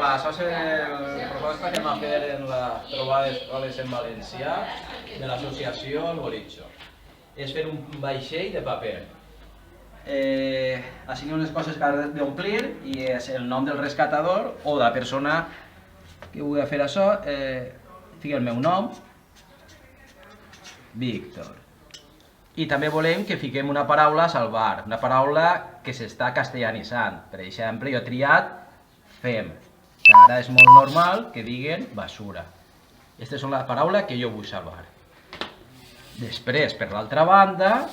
Hola, això és la proposta que m'ha fet en la trobada d'escoles en valencià de l'associació El Bolitxo. És fer un vaixell de paper. Així unes coses que has d'omplir i és el nom del rescatador o de la persona que vull fer això. Fica el meu nom, Víctor. I també volem que fiquem una paraula a salvar, una paraula que s'està castellanitzant. Per exemple, jo he triat fem, que ara és molt normal que diguen basura. Aquesta és la paraula que jo vull salvar. Després, per l'altra banda,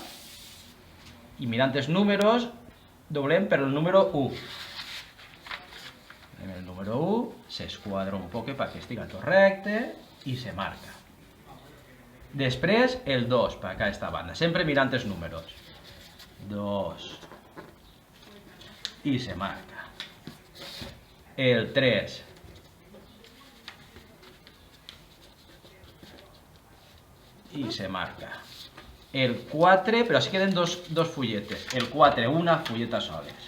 i mirant els números, doblem per el número 1. El número 1 s'esquadra un poc perquè estigui tot recte i se marca. Després el 2 per aquesta banda, sempre mirant els números. 2 i se marca. El 3 i se marca. El 4, però així queden dos fulletes. El 4, una fulleta soles.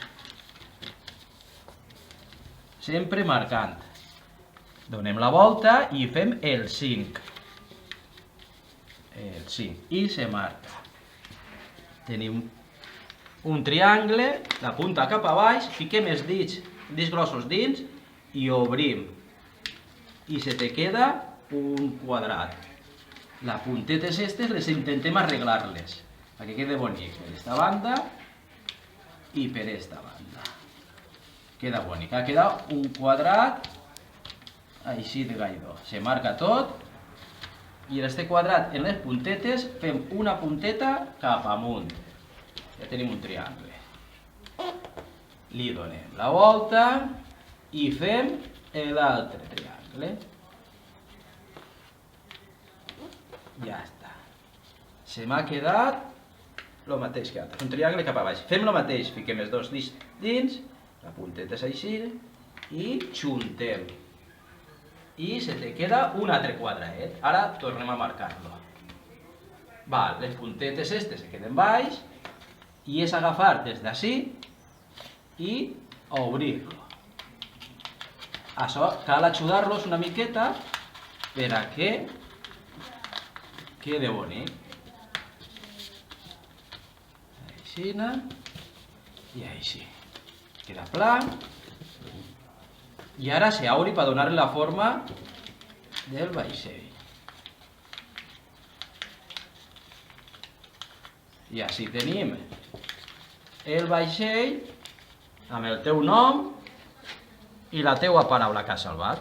Sempre marcant. Donem la volta i fem el 5. El 5. I se marca. Tenim un triangle, la punta cap a baix, fiquem els dits grossos dins i obrim. I se te queda un quadrat. Les puntetes aquestes les intentem arreglar-les perquè quede bonic per aquesta banda i per aquesta banda. Queda bonic. Ha quedat un quadrat així de gaidó. Se marca tot i en aquest quadrat, en les puntetes, fem una punteta cap amunt. Ja tenim un triangle. Li donem la volta i fem l'altre triangle. Ja està. Se m'ha quedat el mateix que altres. Un triangle cap a baix. Fem el mateix. Fiquem els dos dits dins, la punteta és així, i xuntem. I se te queda un altre quadradet. Ara tornem a marcar-lo. Les puntetes aquestes se queden baix i és agafar des d'ací i obrir-lo. Això cal ajudar-los una miqueta per a que quede bonic. Així i així. Queda pla. I ara s'obri per donar-li la forma del vaixell. I així tenim el vaixell amb el teu nom i la teua paraula que has salvat.